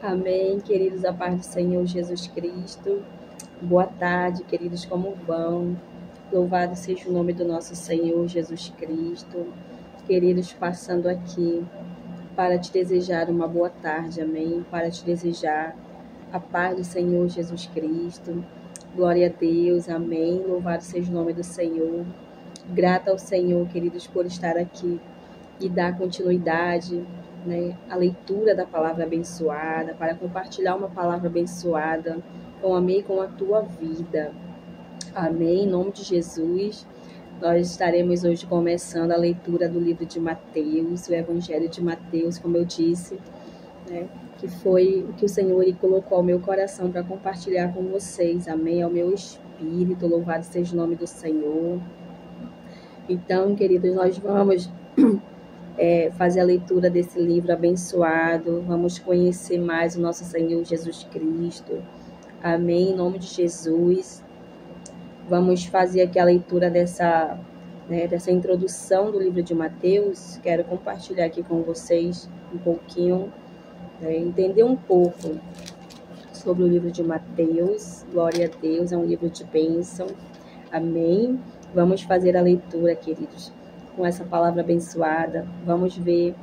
Amém, queridos, a paz do Senhor Jesus Cristo. Boa tarde, queridos, como vão? Louvado seja o nome do nosso Senhor Jesus Cristo. Queridos, passando aqui para te desejar uma boa tarde, amém? Para te desejar a paz do Senhor Jesus Cristo. Glória a Deus, amém? Louvado seja o nome do Senhor. Grata ao Senhor, queridos, por estar aqui e dar continuidade, né, à leitura da palavra abençoada, para compartilhar uma palavra abençoada com a minha e com a tua vida. Amém? Em nome de Jesus, nós estaremos hoje começando a leitura do livro de Mateus, o Evangelho de Mateus, como eu disse, né, que foi o que o Senhor colocou ao meu coração para compartilhar com vocês. Amém? Ao meu espírito, louvado seja o nome do Senhor. Então, queridos, nós vamos fazer a leitura desse livro abençoado, vamos conhecer mais o nosso Senhor Jesus Cristo. Amém? Em nome de Jesus. Vamos fazer aqui a leitura dessa introdução do livro de Mateus. Quero compartilhar aqui com vocês um pouquinho, entender um pouco sobre o livro de Mateus. Glória a Deus, é um livro de bênção. Amém? Vamos fazer a leitura, queridos, com essa palavra abençoada. Vamos ver,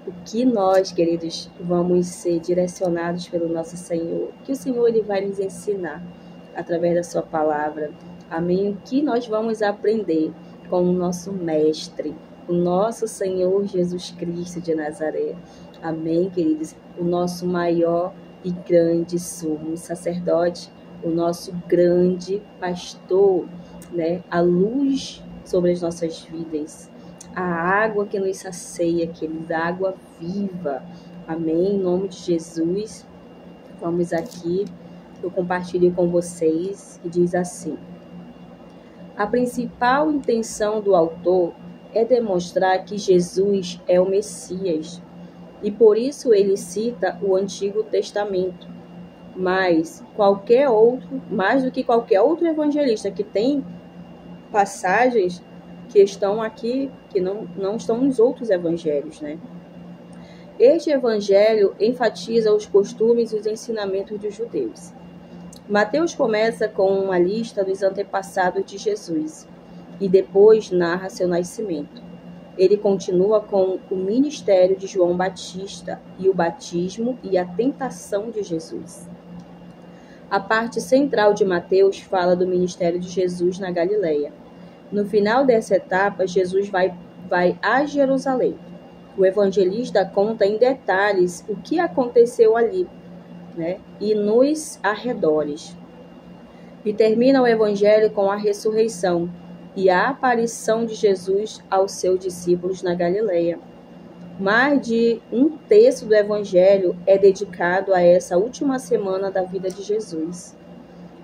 o que nós, queridos, vamos ser direcionados pelo nosso Senhor. O que o Senhor ele vai nos ensinar através da sua palavra. Amém? O que nós vamos aprender com o nosso mestre, o nosso Senhor Jesus Cristo de Nazaré. Amém, queridos? O nosso maior e grande sumo sacerdote, o nosso grande pastor, né? A luz sobre as nossas vidas, a água que nos sacia, queridos, a água viva. Amém? Em nome de Jesus, vamos aqui, eu compartilho com vocês, e diz assim: a principal intenção do autor é demonstrar que Jesus é o Messias, e por isso ele cita o Antigo Testamento, mais do que qualquer outro evangelista que tem passagens que estão aqui, que não estão nos outros evangelhos, né? Este evangelho enfatiza os costumes e os ensinamentos dos judeus. Mateus começa com uma lista dos antepassados de Jesus e depois narra seu nascimento. Ele continua com o ministério de João Batista e o batismo e a tentação de Jesus. A parte central de Mateus fala do ministério de Jesus na Galileia. No final dessa etapa, Jesus vai a Jerusalém. O evangelista conta em detalhes o que aconteceu ali, né, e nos arredores. E termina o evangelho com a ressurreição e a aparição de Jesus aos seus discípulos na Galileia. Mais de um terço do evangelho é dedicado a essa última semana da vida de Jesus.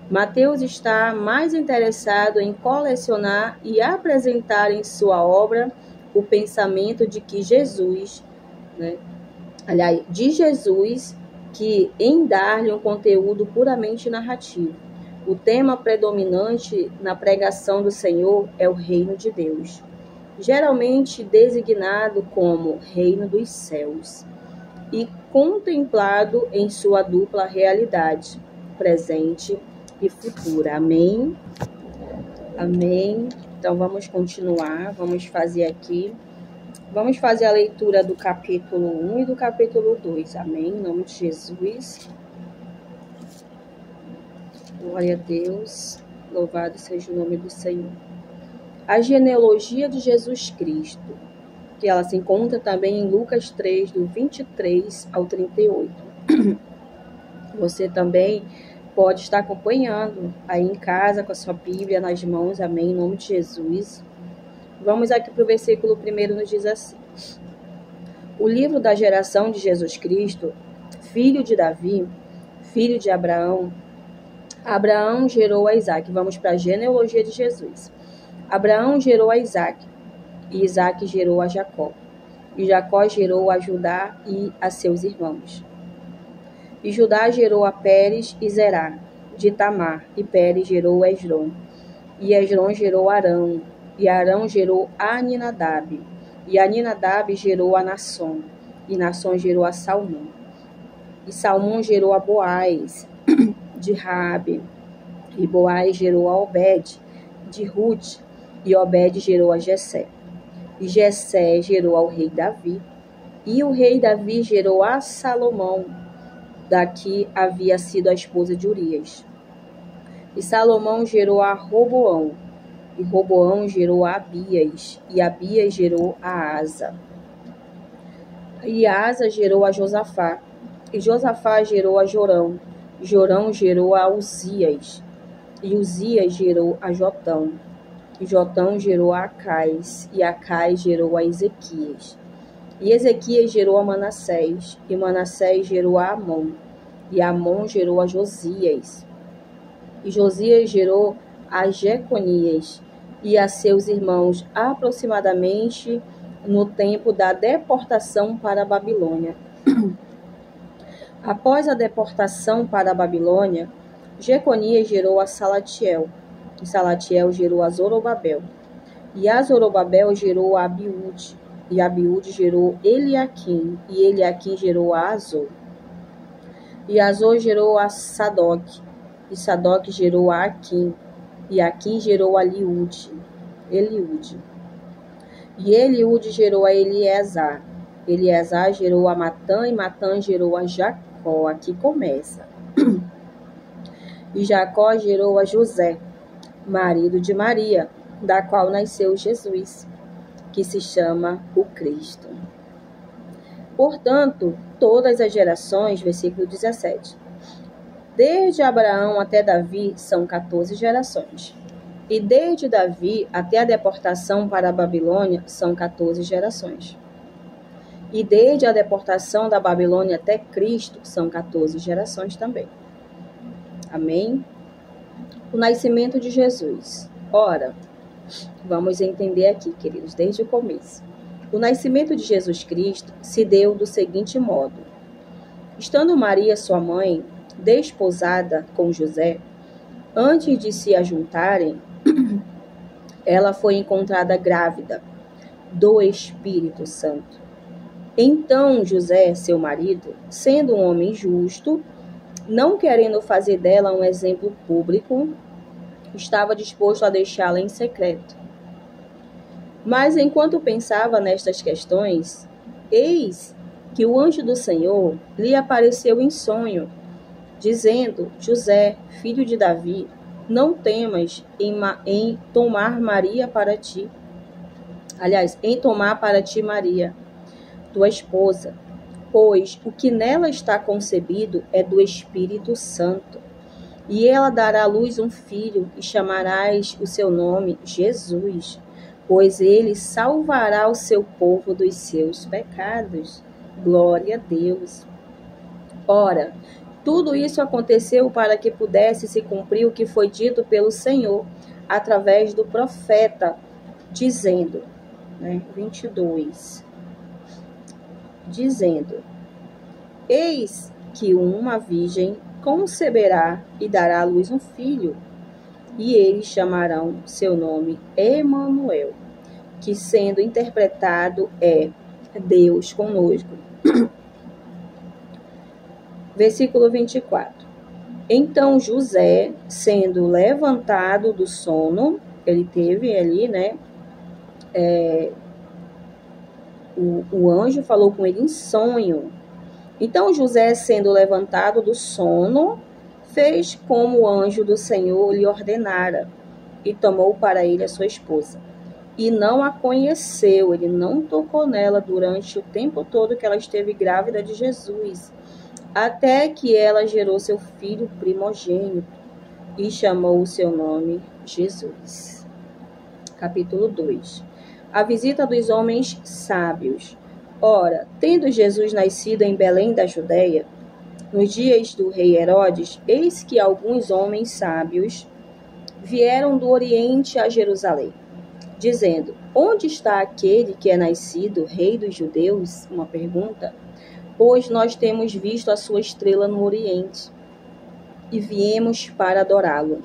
Mateus está mais interessado em colecionar e apresentar em sua obra o pensamento de que Jesus, que em dar-lhe um conteúdo puramente narrativo. O tema predominante na pregação do Senhor é o reino de Deus, geralmente designado como reino dos céus, e contemplado em sua dupla realidade, presente e futura. Amém? Amém? Então vamos continuar, vamos fazer a leitura do capítulo 1 e do capítulo 2, amém? Em nome de Jesus. Glória a Deus, louvado seja o nome do Senhor. A genealogia de Jesus Cristo, que ela se encontra também em Lucas 3, do 23 ao 38. Você também pode estar acompanhando aí em casa com a sua Bíblia nas mãos, amém? Em nome de Jesus. Vamos aqui para o versículo 1, nos diz assim: o livro da geração de Jesus Cristo, filho de Davi, filho de Abraão. Abraão gerou a Isaque. Vamos para a genealogia de Jesus. Abraão gerou a Isaque, e Isaque gerou a Jacó. E Jacó gerou a Judá e a seus irmãos. E Judá gerou a Pérez e Zerá, de Tamar, e Pérez gerou a Esrom. E Esrom gerou Arão, e Arão gerou a Aminadab, e Aminadab gerou a Nasson, e Nasson gerou a Salmão. E Salmão gerou a Boaz, de Rabe. E Boaz gerou a Obed, de Ruth. E Obed gerou a Jessé. E Jessé gerou ao rei Davi. E o rei Davi gerou a Salomão, da que havia sido a esposa de Urias. E Salomão gerou a Roboão. E Roboão gerou a Abias. E Abias gerou a Asa. E Asa gerou a Josafá. E Josafá gerou a Jorão. Jorão gerou a Uzias. E Uzias gerou a Jotão. E Jotão gerou a Acais. E Acais gerou a Ezequias. E Ezequias gerou a Manassés. E Manassés gerou a Amon. E Amon gerou a Josias. E Josias gerou a Jeconias e a seus irmãos aproximadamente no tempo da deportação para a Babilônia. Após a deportação para a Babilônia, Jeconias gerou a Salatiel. E Salatiel gerou a Zorobabel. E a Zorobabel gerou a Abiúde. E Abiúde gerou Eliaquim. E Eliaquim gerou a Azor. E Azor gerou a Sadoc. E Sadoc gerou a Aquim. E Aquim gerou a Eliúde. E Eliúde gerou a Eleazar. Eleazar gerou a Matã. E Matã gerou a Jacó. Aqui começa. E Jacó gerou a José, marido de Maria, da qual nasceu Jesus, que se chama o Cristo. Portanto, todas as gerações, versículo 17, desde Abraão até Davi são 14 gerações. E desde Davi até a deportação para a Babilônia são 14 gerações. E desde a deportação da Babilônia até Cristo são 14 gerações também. Amém? O nascimento de Jesus. Ora, vamos entender aqui, queridos, desde o começo. O nascimento de Jesus Cristo se deu do seguinte modo. Estando Maria, sua mãe, desposada com José, antes de se ajuntarem, ela foi encontrada grávida do Espírito Santo. Então José, seu marido, sendo um homem justo, não querendo fazer dela um exemplo público, estava disposto a deixá-la em secreto. Mas enquanto pensava nestas questões, eis que o anjo do Senhor lhe apareceu em sonho, dizendo: José, filho de Davi, não temas em tomar Maria para ti. Aliás, em tomar para ti Maria, tua esposa, pois o que nela está concebido é do Espírito Santo. E ela dará à luz um filho, e chamarás o seu nome Jesus, pois ele salvará o seu povo dos seus pecados. Glória a Deus. Ora, tudo isso aconteceu para que pudesse se cumprir o que foi dito pelo Senhor, através do profeta, dizendo, 22, dizendo, eis que uma virgem conceberá e dará à luz um filho, e eles chamarão seu nome Emanuel, que sendo interpretado é Deus conosco. Versículo 24. Então José, sendo levantado do sono, ele teve ali, o anjo falou com ele em sonho. Então José, sendo levantado do sono, fez como o anjo do Senhor lhe ordenara, e tomou para ele a sua esposa. E não a conheceu, ele não tocou nela durante o tempo todo que ela esteve grávida de Jesus, até que ela gerou seu filho primogênito, e chamou o seu nome Jesus. Capítulo 2. A visita dos homens sábios. Ora, tendo Jesus nascido em Belém da Judeia, nos dias do rei Herodes, eis que alguns homens sábios vieram do Oriente a Jerusalém, dizendo, onde está aquele que é nascido, rei dos judeus? Uma pergunta. Pois nós temos visto a sua estrela no Oriente, e viemos para adorá-lo.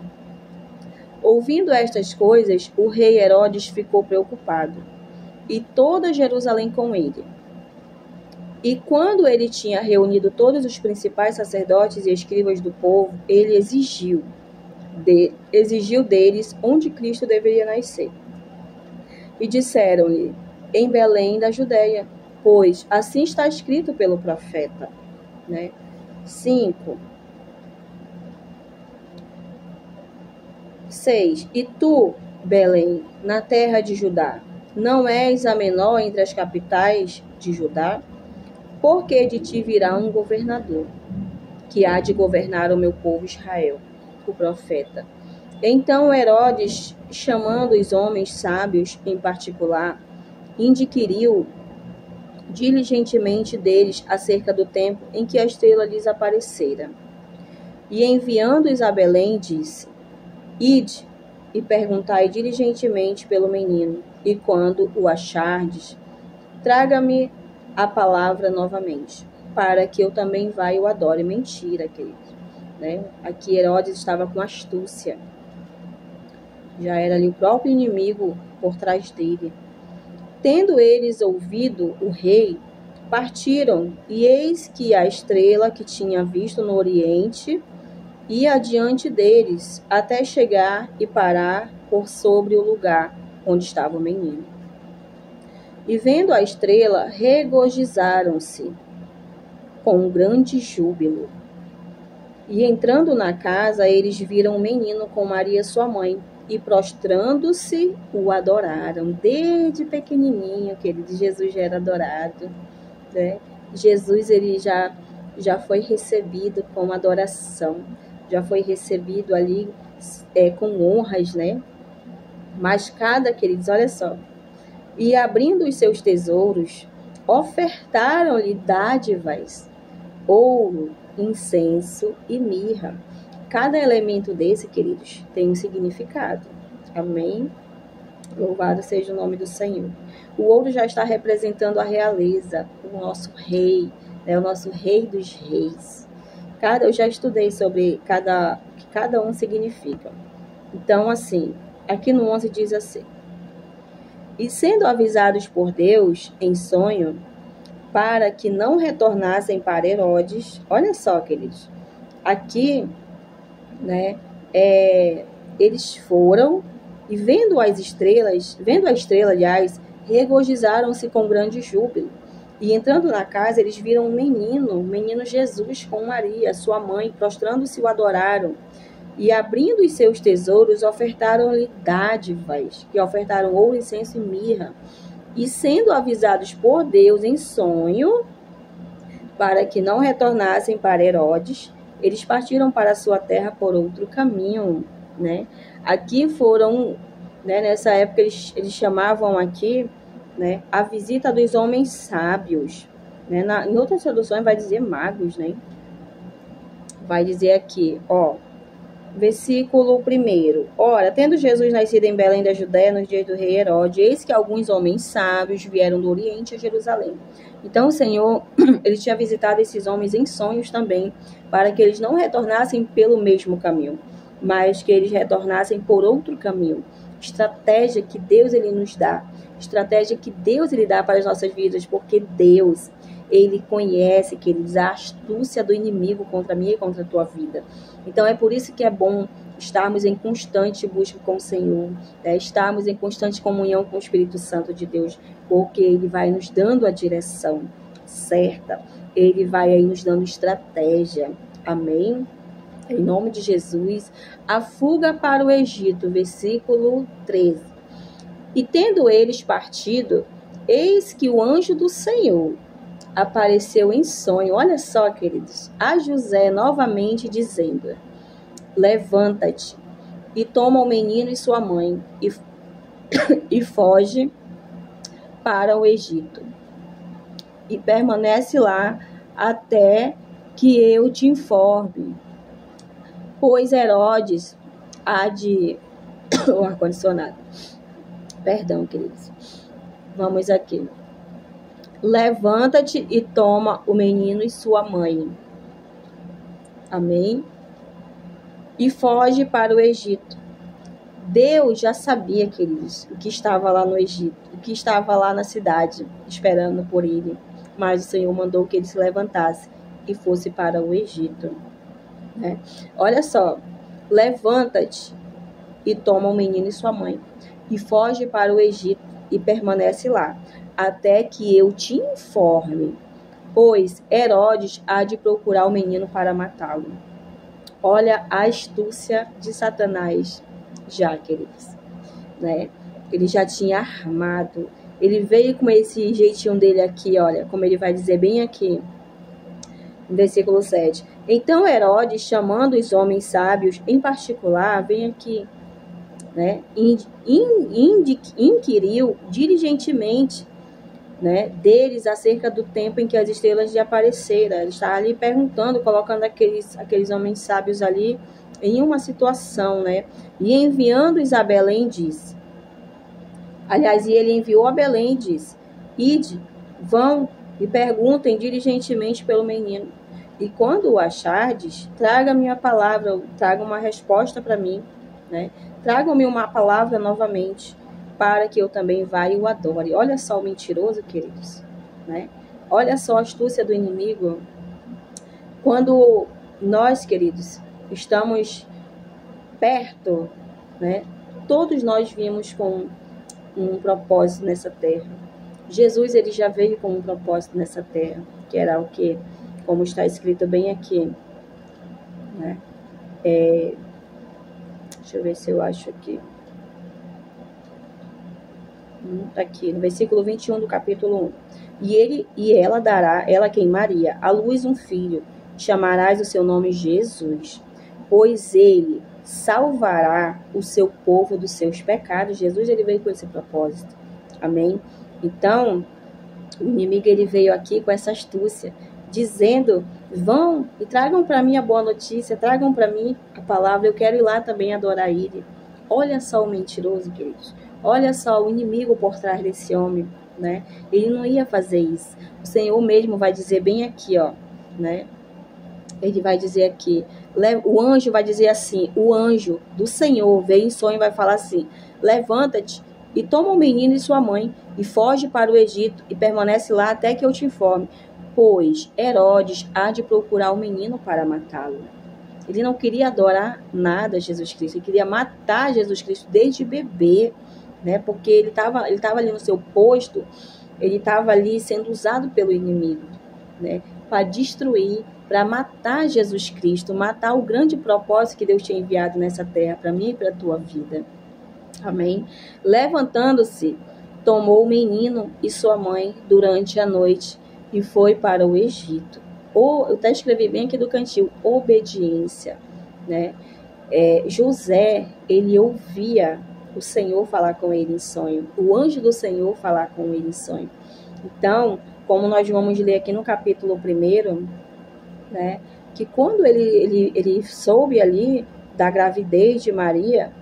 Ouvindo estas coisas, o rei Herodes ficou preocupado, e toda Jerusalém com ele. E quando ele tinha reunido todos os principais sacerdotes e escribas do povo, ele exigiu deles onde Cristo deveria nascer. E disseram-lhe, em Belém da Judeia, pois assim está escrito pelo profeta. 5. 6. E tu, Belém, na terra de Judá, não és a menor entre as capitais de Judá? Porque de ti virá um governador, que há de governar o meu povo Israel, o profeta. Então Herodes, chamando os homens sábios em particular, inquiriu diligentemente deles acerca do tempo em que a estrela lhes aparecera. E enviando-os a Belém, disse, ide e perguntai diligentemente pelo menino, e quando o achardes, traga-me a palavra novamente, para que eu também vá e o adore. Mentira, querido. Aqui Herodes estava com astúcia. Já era ali o próprio inimigo por trás dele. Tendo eles ouvido o rei, partiram, e eis que a estrela que tinha visto no oriente ia adiante deles, até chegar e parar por sobre o lugar onde estava o menino. E vendo a estrela, regozijaram-se com um grande júbilo. E entrando na casa, eles viram o menino com Maria sua mãe, e prostrando-se, o adoraram. Desde pequenininho, querido, Jesus já era adorado. Jesus, ele já foi recebido com adoração, já foi recebido ali com honras, Mas queridos, olha só, e abrindo os seus tesouros, ofertaram-lhe dádivas, ouro, incenso e mirra. Cada elemento desse, queridos, tem um significado. Amém? Louvado seja o nome do Senhor. O ouro já está representando a realeza, o nosso rei, o nosso rei dos reis. Eu já estudei sobre o que cada um significa. Então, assim, aqui no 11 diz assim, e sendo avisados por Deus em sonho, para que não retornassem para Herodes, olha só, queridos, aqui, eles foram e vendo a estrela, aliás, regozijaram-se com grande júbilo. E entrando na casa, eles viram o menino Jesus com Maria, sua mãe, prostrando-se o adoraram. E abrindo os seus tesouros, ofertaram-lhe dádivas, que ofertaram ouro, incenso e mirra. E sendo avisados por Deus em sonho, para que não retornassem para Herodes, eles partiram para a sua terra por outro caminho, Aqui foram, nessa época eles chamavam aqui, a visita dos homens sábios, em outras traduções vai dizer magos, Vai dizer aqui, versículo 1. Ora, tendo Jesus nascido em Belém da Judéia, nos dias do rei Herodes, eis que alguns homens sábios vieram do Oriente a Jerusalém. Então o Senhor, ele tinha visitado esses homens em sonhos também, para que eles não retornassem pelo mesmo caminho, mas que eles retornassem por outro caminho. Estratégia que Deus ele nos dá, estratégia que Deus ele dá para as nossas vidas, porque Deus, ele conhece, queridos, a astúcia do inimigo contra mim e contra a tua vida. Então é por isso que é bom estarmos em constante busca com o Senhor, estarmos em constante comunhão com o Espírito Santo de Deus, porque ele vai nos dando a direção certa, ele vai aí nos dando estratégia. Amém? Em nome de Jesus, a fuga para o Egito, versículo 13. E tendo eles partido, eis que o anjo do Senhor apareceu em sonho, olha só, queridos, a José novamente dizendo, levanta-te e toma o menino e sua mãe e foge para o Egito e permanece lá até que eu te informe, pois Herodes há de... o ar-condicionado. Perdão, queridos. Vamos aqui. Levanta-te e toma o menino e sua mãe. Amém? E foge para o Egito. Deus já sabia, queridos, o que estava lá no Egito, o que estava lá na cidade, esperando por ele. mas o Senhor mandou que ele se levantasse e fosse para o Egito, né? Olha só, levanta-te e toma o menino e sua mãe, e foge para o Egito e permanece lá, até que eu te informe, pois Herodes há de procurar o menino para matá-lo. Olha a astúcia de Satanás já, queridos, né? Ele já tinha armado, ele veio com esse jeitinho dele aqui, olha, como ele vai dizer bem aqui, no versículo 7. Então Herodes, chamando os homens sábios, em particular, vem aqui, né, inquiriu diligentemente, né, deles acerca do tempo em que as estrelas lhe apareceram. Ele está ali perguntando, colocando aqueles homens sábios ali em uma situação, né, e enviando-os a Belém, disse. Aliás, e ele enviou a Belém e disse: ide, vão e perguntem diligentemente pelo menino. E quando o achardes, traga-me a palavra, traga uma resposta para mim, né? Tragam-me uma palavra novamente, para que eu também vá e o adore. Olha só o mentiroso, queridos, né? Olha só a astúcia do inimigo. Quando nós, queridos, estamos perto, né? Todos nós viemos com um propósito nessa terra. Jesus, ele já veio com um propósito nessa terra, que era o quê? Como está escrito bem aqui, né? Deixa eu ver se eu acho aqui. Está aqui, no versículo 21 do capítulo 1. E ela dará, ela quem? Maria, à luz um filho, chamarás o seu nome Jesus, pois ele salvará o seu povo dos seus pecados. Jesus, ele veio com esse propósito. Amém? Então, o inimigo, ele veio aqui com essa astúcia, dizendo: vão e tragam para mim a boa notícia, tragam para mim a palavra, eu quero ir lá também adorar ele. Olha só o mentiroso, queridos. Olha só o inimigo por trás desse homem, né? Ele não ia fazer isso. O Senhor mesmo vai dizer bem aqui, ó, né? Ele vai dizer aqui, o anjo vai dizer assim, o anjo do Senhor veio em sonho e vai falar assim: levanta-te e toma o menino e sua mãe e foge para o Egito e permanece lá até que eu te informe, pois Herodes há de procurar o menino para matá-lo. Ele não queria adorar nada a Jesus Cristo, ele queria matar Jesus Cristo desde bebê, né? Porque ele estava ali no seu posto, ele estava ali sendo usado pelo inimigo, né? Para destruir, para matar Jesus Cristo, matar o grande propósito que Deus tinha enviado nessa terra para mim e para a tua vida. Amém? Levantando-se, tomou o menino e sua mãe durante a noite e foi para o Egito. Eu até escrevi bem aqui do cantil, obediência, né? José, ele ouvia o Senhor falar com ele em sonho, o anjo do Senhor falar com ele em sonho. Então, como nós vamos ler aqui no capítulo 1, né, que quando ele soube ali da gravidez de Maria,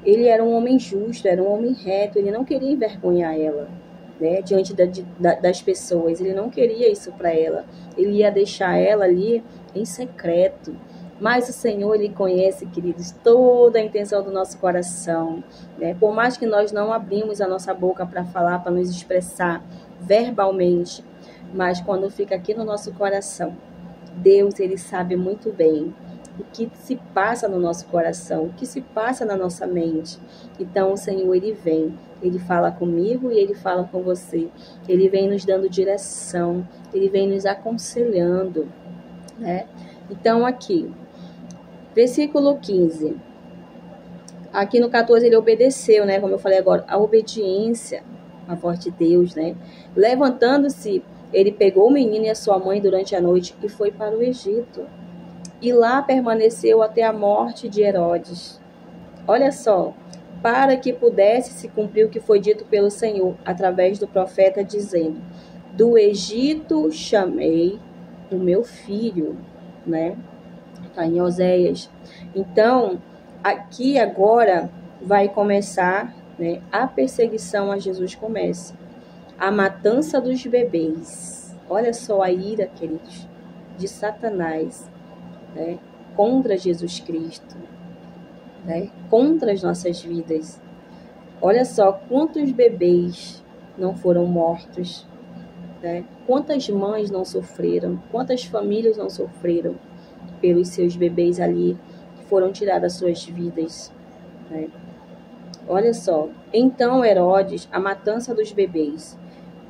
ele era um homem justo, era um homem reto, ele não queria envergonhar ela, né, diante das pessoas, ele não queria isso para ela, ele ia deixar ela ali em secreto. Mas o Senhor, ele conhece, queridos, toda a intenção do nosso coração, né? Por mais que nós não abrimos a nossa boca para falar, para nos expressar verbalmente, mas quando fica aqui no nosso coração, Deus, ele sabe muito bem o que se passa no nosso coração, o que se passa na nossa mente. Então o Senhor, ele vem, ele fala comigo e ele fala com você. Ele vem nos dando direção, ele vem nos aconselhando, né? Então aqui, versículo 15. Aqui no 14 ele obedeceu, né? Como eu falei agora, a obediência à voz de Deus, né? Levantando-se, ele pegou o menino e a sua mãe durante a noite e foi para o Egito. E lá permaneceu até a morte de Herodes. Olha só, para que pudesse se cumprir o que foi dito pelo Senhor, através do profeta, dizendo: do Egito chamei o meu filho, né? Está em Oséias. Então, aqui agora vai começar, né, a perseguição a Jesus começa. A matança dos bebês. Olha só a ira, queridos, de Satanás, né, contra Jesus Cristo, né, contra as nossas vidas. Olha só quantos bebês não foram mortos, né? Quantas mães não sofreram, quantas famílias não sofreram pelos seus bebês ali, que foram tiradas suas vidas, né? Olha só, então Herodes, a matança dos bebês.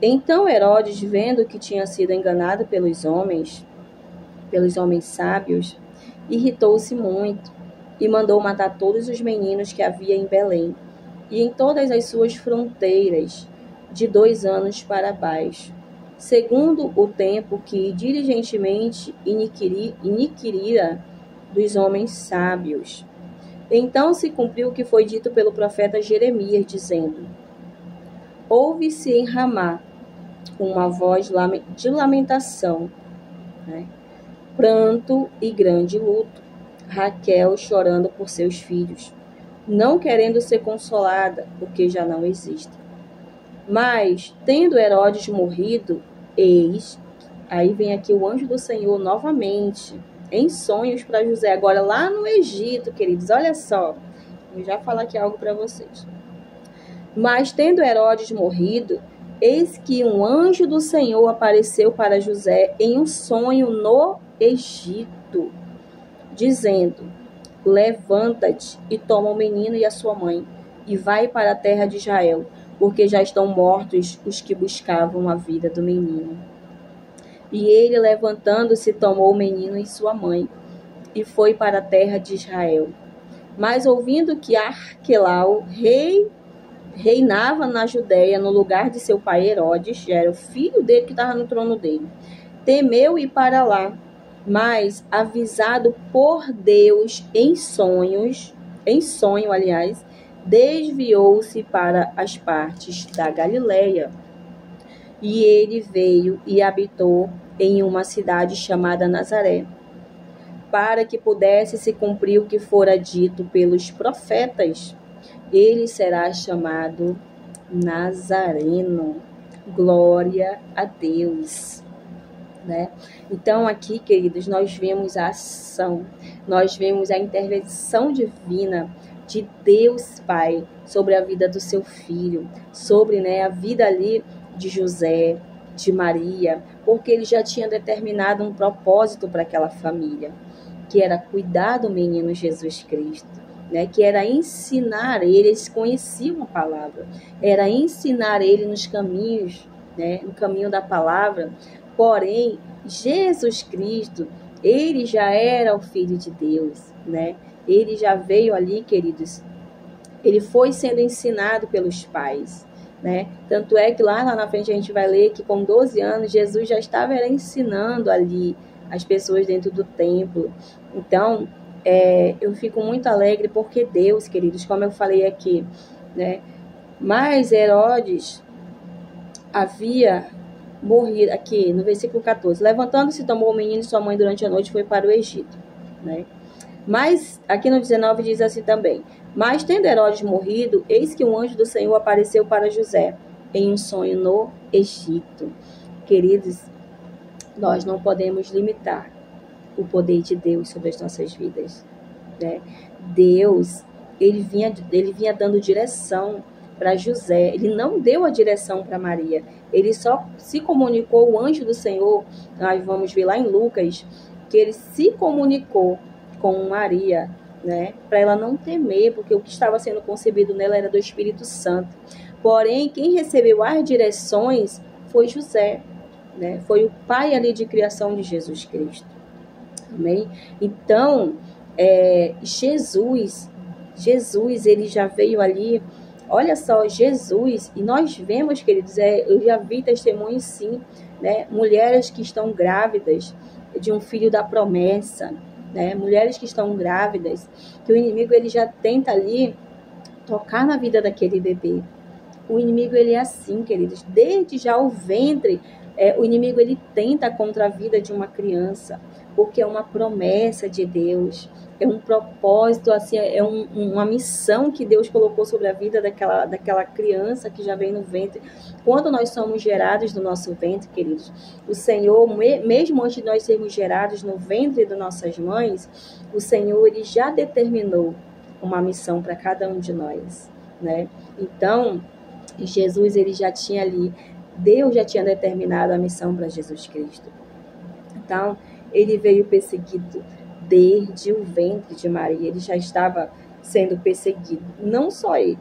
Então Herodes, vendo que tinha sido enganado pelos homens sábios, irritou-se muito e mandou matar todos os meninos que havia em Belém e em todas as suas fronteiras, de 2 anos para baixo, segundo o tempo que diligentemente inquirira dos homens sábios. Então se cumpriu o que foi dito pelo profeta Jeremias, dizendo: ouve-se em Ramá uma voz de lamentação, né? Pranto e grande luto, Raquel chorando por seus filhos, não querendo ser consolada, porque já não existem. Mas, tendo Herodes morrido, eis, aí vem aqui o anjo do Senhor novamente, em sonhos para José, agora lá no Egito, queridos, olha só, vou já falar aqui algo para vocês. Mas, tendo Herodes morrido, eis que um anjo do Senhor apareceu para José em um sonho no Egito, dizendo: levanta-te e toma o menino e a sua mãe, e vai para a terra de Israel, porque já estão mortos os que buscavam a vida do menino. E ele, levantando-se, tomou o menino e sua mãe, e foi para a terra de Israel. Mas ouvindo que Arquelau, reinava na Judéia, no lugar de seu pai Herodes, já era o filho dele que estava no trono dele, temeu ir para lá, mas avisado por Deus em sonho, desviou-se para as partes da Galileia. E ele veio e habitou em uma cidade chamada Nazaré, para que pudesse se cumprir o que fora dito pelos profetas: ele será chamado Nazareno. Glória a Deus, né? Então aqui, queridos, nós vemos a ação, nós vemos a intervenção divina de Deus Pai sobre a vida do seu filho, sobre, né, a vida ali de José, de Maria, porque ele já tinha determinado um propósito para aquela família, que era cuidar do menino Jesus Cristo, né, que era ensinar ele, eles conheciam a palavra, era ensinar ele nos caminhos, né, no caminho da palavra. Porém, Jesus Cristo, ele já era o Filho de Deus, né? Ele já veio ali, queridos, ele foi sendo ensinado pelos pais, né? Tanto é que lá na frente a gente vai ler que com 12 anos Jesus já estava ensinando ali as pessoas dentro do templo. Então, eu fico muito alegre porque Deus, queridos, como eu falei aqui, né? Mas Herodes havia morrido, aqui no versículo 14, levantando-se, tomou o menino e sua mãe durante a noite e foi para o Egito, né? Mas aqui no 19 diz assim também: mas tendo Herodes morrido, eis que um anjo do Senhor apareceu para José em um sonho no Egito. Queridos, nós não podemos limitar o poder de Deus sobre as nossas vidas, né? Deus, ele vinha dando direção para José, ele não deu a direção para Maria, ele só se comunicou, o anjo do Senhor, nós vamos ver lá em Lucas, que ele se comunicou com Maria, né, para ela não temer, porque o que estava sendo concebido nela era do Espírito Santo. Porém, quem recebeu as direções foi José, né, foi o pai ali de criação de Jesus Cristo. Amém? Então, Jesus, ele já veio ali. Olha só, Jesus, e nós vemos, queridos, eu já vi testemunhos, sim, né, mulheres que estão grávidas de um filho da promessa, né, mulheres que estão grávidas, que o inimigo ele já tenta ali tocar na vida daquele bebê. O inimigo ele é assim, queridos, desde já o ventre, o inimigo ele tenta contra a vida de uma criança, porque é uma promessa de Deus, é um propósito, assim, uma missão que Deus colocou sobre a vida daquela criança que já vem no ventre. Quando nós somos gerados no nosso ventre, queridos, o Senhor, mesmo antes de nós sermos gerados no ventre das nossas mães, o Senhor ele já determinou uma missão para cada um de nós, né? Então, Jesus ele já tinha ali Deus já tinha determinado a missão para Jesus Cristo. Então, ele veio perseguido desde o ventre de Maria. Ele já estava sendo perseguido. Não só ele,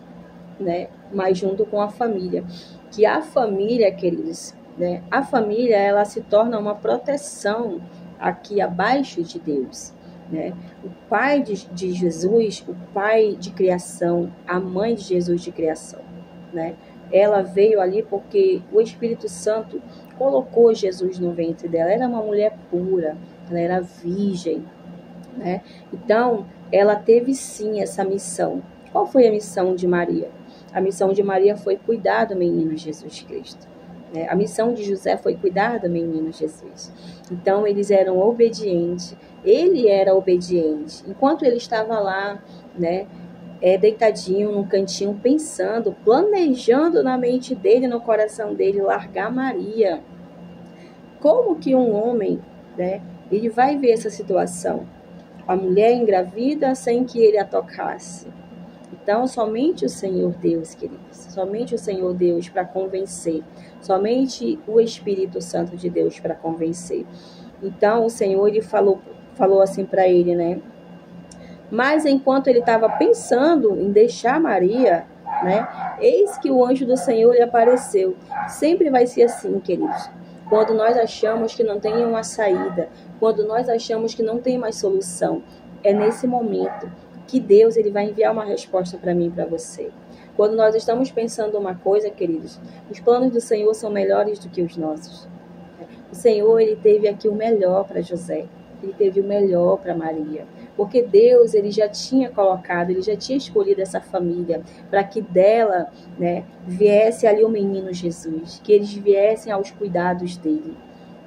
né? Mas junto com a família. Que a família, queridos, né? A família, ela se torna uma proteção aqui abaixo de Deus, né? O pai de Jesus, o pai de criação, a mãe de Jesus de criação, né? Ela veio ali porque o Espírito Santo colocou Jesus no ventre dela. Ela era uma mulher pura, ela era virgem, né? Então, ela teve sim essa missão. Qual foi a missão de Maria? A missão de Maria foi cuidar do menino Jesus Cristo, né? A missão de José foi cuidar do menino Jesus. Então, eles eram obedientes. Ele era obediente. Enquanto ele estava lá, né, deitadinho num cantinho, pensando, planejando na mente dele, no coração dele, largar Maria. Como que um homem, né, ele vai ver essa situação? A mulher engravida sem que ele a tocasse. Então, somente o Senhor Deus, queridos, somente o Senhor Deus para convencer, somente o Espírito Santo de Deus para convencer. Então, o Senhor, ele falou assim para ele, né? Mas enquanto ele estava pensando em deixar Maria, né? Eis que o anjo do Senhor lhe apareceu. Sempre vai ser assim, queridos. Quando nós achamos que não tem uma saída, quando nós achamos que não tem mais solução, é nesse momento que Deus ele vai enviar uma resposta para mim e para você. Quando nós estamos pensando uma coisa, queridos, os planos do Senhor são melhores do que os nossos. O Senhor, ele teve aqui o melhor para José, ele teve o melhor para Maria, porque Deus, ele já tinha colocado, ele já tinha escolhido essa família para que dela, né, viesse ali o menino Jesus, que eles viessem aos cuidados dele.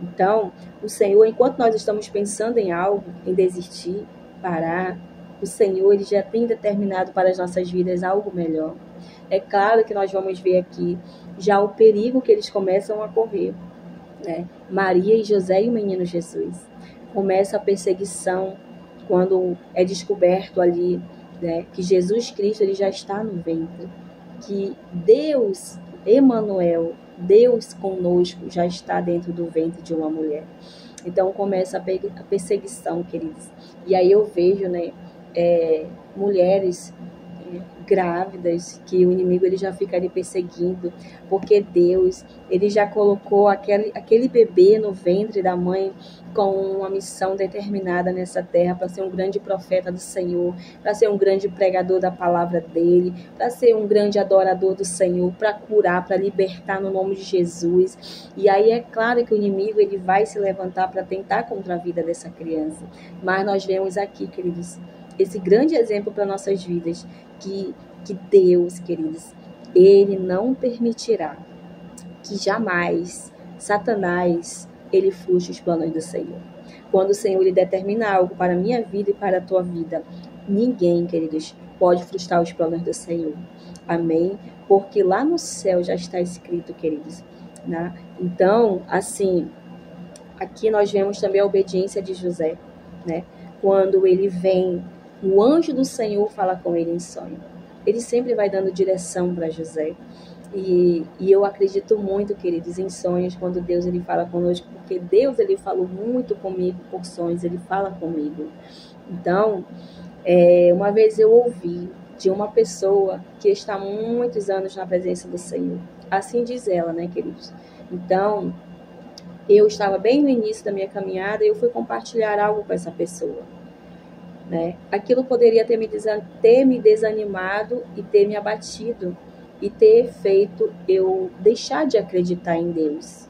Então, o Senhor, enquanto nós estamos pensando em algo, em desistir, parar, o Senhor, ele já tem determinado para as nossas vidas algo melhor. É claro que nós vamos ver aqui já o perigo que eles começam a correr, né? Maria e José e o menino Jesus. Começa a perseguição quando é descoberto ali, né, que Jesus Cristo ele já está no ventre, que Deus, Emanuel, Deus conosco, já está dentro do ventre de uma mulher. Então começa a perseguição, queridos. E aí eu vejo, né, mulheres grávidas, que o inimigo ele já fica ali perseguindo, porque Deus ele já colocou aquele bebê no ventre da mãe com uma missão determinada nessa terra, para ser um grande profeta do Senhor, para ser um grande pregador da palavra dele, para ser um grande adorador do Senhor, para curar, para libertar no nome de Jesus. E aí é claro que o inimigo ele vai se levantar para tentar contra a vida dessa criança. Mas nós vemos aqui, queridos, esse grande exemplo para nossas vidas, que Deus, queridos, ele não permitirá que jamais Satanás ele frustre os planos do Senhor. Quando o Senhor lhe determina algo para a minha vida e para a tua vida, ninguém, queridos, pode frustrar os planos do Senhor. Amém? Porque lá no céu já está escrito, queridos, né? Então, assim, aqui nós vemos também a obediência de José, né? Quando ele vem, o anjo do Senhor fala com ele em sonho. Ele sempre vai dando direção para José. E eu acredito muito, queridos, em sonhos, quando Deus ele fala conosco, porque Deus ele falou muito comigo por sonhos, ele fala comigo. Então, uma vez eu ouvi de uma pessoa que está há muitos anos na presença do Senhor. Assim diz ela, né, queridos? Então, eu estava bem no início da minha caminhada e eu fui compartilhar algo com essa pessoa, né? Aquilo poderia ter me desanimado e ter me abatido e ter feito eu deixar de acreditar em Deus.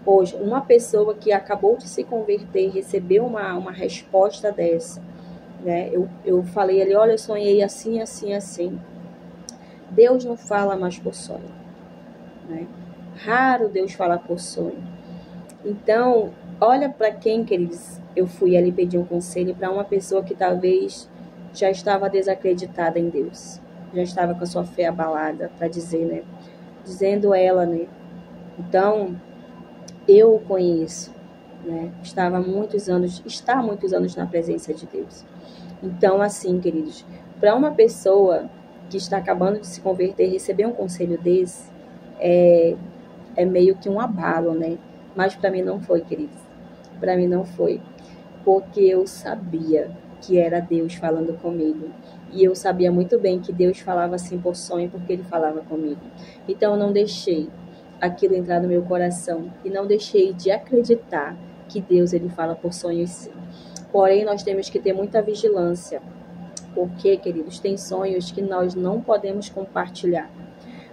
Hoje, uma pessoa que acabou de se converter e recebeu uma resposta dessa, né? Eu falei ali, olha, eu sonhei assim, assim, assim. Deus não fala mais por sonho, né? Raro Deus falar por sonho. Então, olha para quem, queridos, eu fui ali pedir um conselho, para uma pessoa que talvez já estava desacreditada em Deus, já estava com a sua fé abalada, para dizer, né? Dizendo ela, né? Então, eu o conheço, né? Está há muitos anos na presença de Deus. Então, assim, queridos, para uma pessoa que está acabando de se converter e receber um conselho desse, é meio que um abalo, né? Mas para mim não foi, queridos. Para mim não foi, porque eu sabia que era Deus falando comigo. E eu sabia muito bem que Deus falava assim por sonho, porque Ele falava comigo. Então eu não deixei aquilo entrar no meu coração e não deixei de acreditar que Deus Ele fala por sonhos sim. Porém, nós temos que ter muita vigilância, porque, queridos, tem sonhos que nós não podemos compartilhar.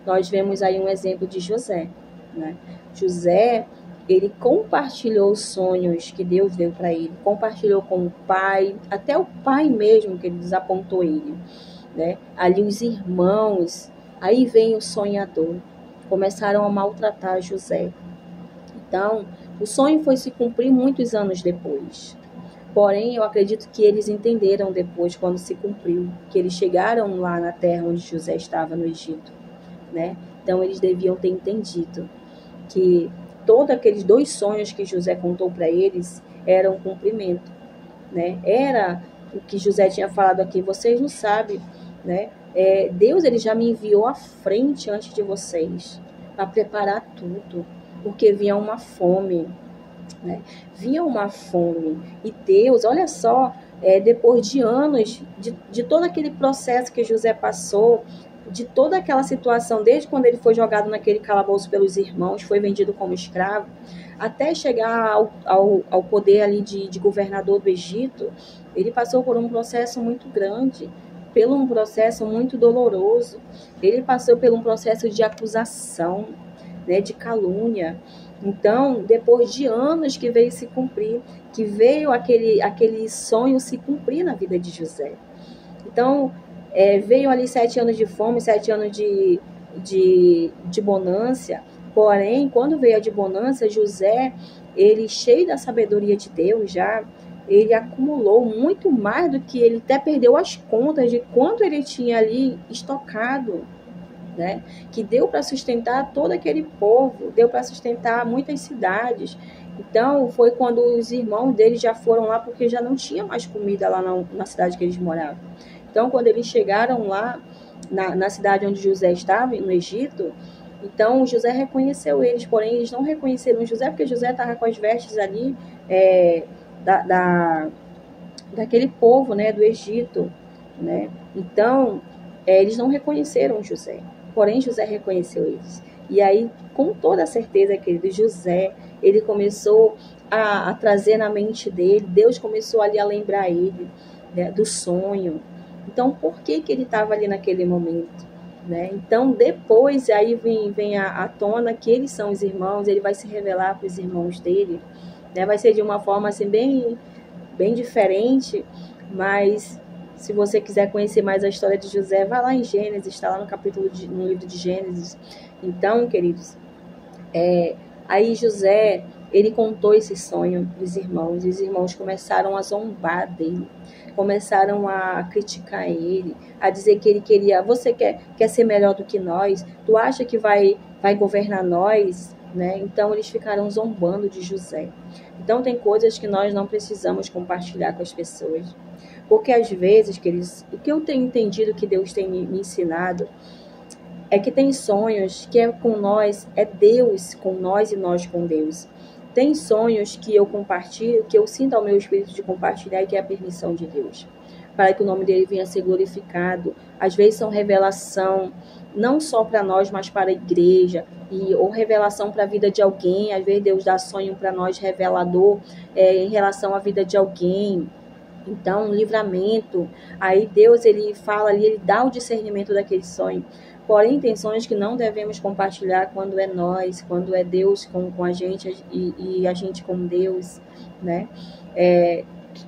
Nós vemos aí um exemplo de José, né? José, ele compartilhou os sonhos que Deus deu para ele, compartilhou com o pai, até o pai mesmo que ele desapontou ele, né? Ali os irmãos, aí vem o sonhador, começaram a maltratar José. Então, o sonho foi se cumprir muitos anos depois. Porém, eu acredito que eles entenderam depois, quando se cumpriu, que eles chegaram lá na terra onde José estava, no Egito, né? Então, eles deviam ter entendido que todos aqueles 2 sonhos que José contou para eles eram um cumprimento, né? Era o que José tinha falado aqui, vocês não sabem, né? Deus ele já me enviou à frente antes de vocês, para preparar tudo, porque vinha uma fome, né? Vinha uma fome. E Deus, olha só, depois de anos, de todo aquele processo que José passou, de toda aquela situação, desde quando ele foi jogado naquele calabouço pelos irmãos, foi vendido como escravo, até chegar ao poder ali de governador do Egito, ele passou por um processo muito grande, por um processo muito doloroso. Ele passou por um processo de acusação, né, de calúnia. Então, depois de anos que veio se cumprir, que veio aquele sonho se cumprir na vida de José. Então, veio ali 7 anos de fome, 7 anos de bonança. Porém, quando veio a de bonança, José, ele cheio da sabedoria de Deus já, ele acumulou muito mais do que ele até perdeu as contas de quanto ele tinha ali estocado, né? Que deu para sustentar todo aquele povo, deu para sustentar muitas cidades. Então, foi quando os irmãos dele já foram lá, porque já não tinha mais comida lá na cidade que eles moravam. Então, quando eles chegaram lá, na cidade onde José estava, no Egito, então José reconheceu eles, porém eles não reconheceram José, porque José estava com as vestes ali daquele povo, né, do Egito, né? Então, eles não reconheceram José, porém José reconheceu eles. E aí, com toda a certeza, querido, José, ele começou a trazer na mente dele, Deus começou ali a lembrar ele, né, do sonho. Então, por que ele estava ali naquele momento, né? Então, depois, aí vem à tona que eles são os irmãos, ele vai se revelar para os irmãos dele, né? Vai ser de uma forma assim, bem diferente, mas se você quiser conhecer mais a história de José, vai lá em Gênesis, está lá no livro de Gênesis. Então, queridos, aí José, ele contou esse sonho para os irmãos, e os irmãos começaram a zombar dele, começaram a criticar ele, a dizer que ele queria, você quer ser melhor do que nós? Tu acha que vai governar nós? Né? Então, eles ficaram zombando de José. Então, tem coisas que nós não precisamos compartilhar com as pessoas. Porque, às vezes, queridos, o que eu tenho entendido que Deus tem me ensinado é que tem sonhos que é com nós, é Deus com nós e nós com Deus. Tem sonhos que eu compartilho, que eu sinto ao meu espírito de compartilhar, e que é a permissão de Deus, para que o nome dele venha a ser glorificado. Às vezes são revelação, não só para nós, mas para a igreja, ou revelação para a vida de alguém. Às vezes Deus dá sonho para nós, revelador, em relação à vida de alguém. Então, um livramento. Aí Deus, ele fala ali, ele dá o discernimento daquele sonho. Porém, tem sonhos que não devemos compartilhar quando é nós, quando é Deus com a gente e a gente com Deus, né?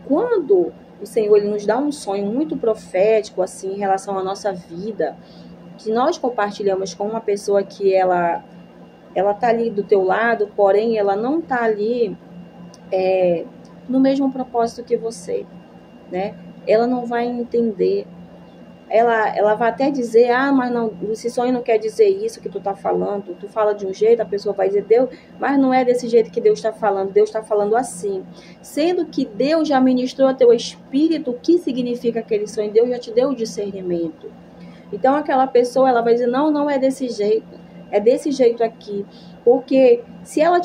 Quando o Senhor ele nos dá um sonho muito profético, assim, em relação à nossa vida, que nós compartilhamos com uma pessoa que ela tá ali do teu lado, porém ela não tá ali no mesmo propósito que você, né? Ela não vai entender. Ela vai até dizer, mas não, esse sonho não quer dizer isso que tu tá falando. Tu fala de um jeito, a pessoa vai dizer, Deus, mas não é desse jeito que Deus está falando. Deus está falando assim. Sendo que Deus já ministrou a teu espírito o que significa aquele sonho. Deus já te deu o discernimento. Então, aquela pessoa, ela vai dizer, não é desse jeito. É desse jeito aqui. Porque se ela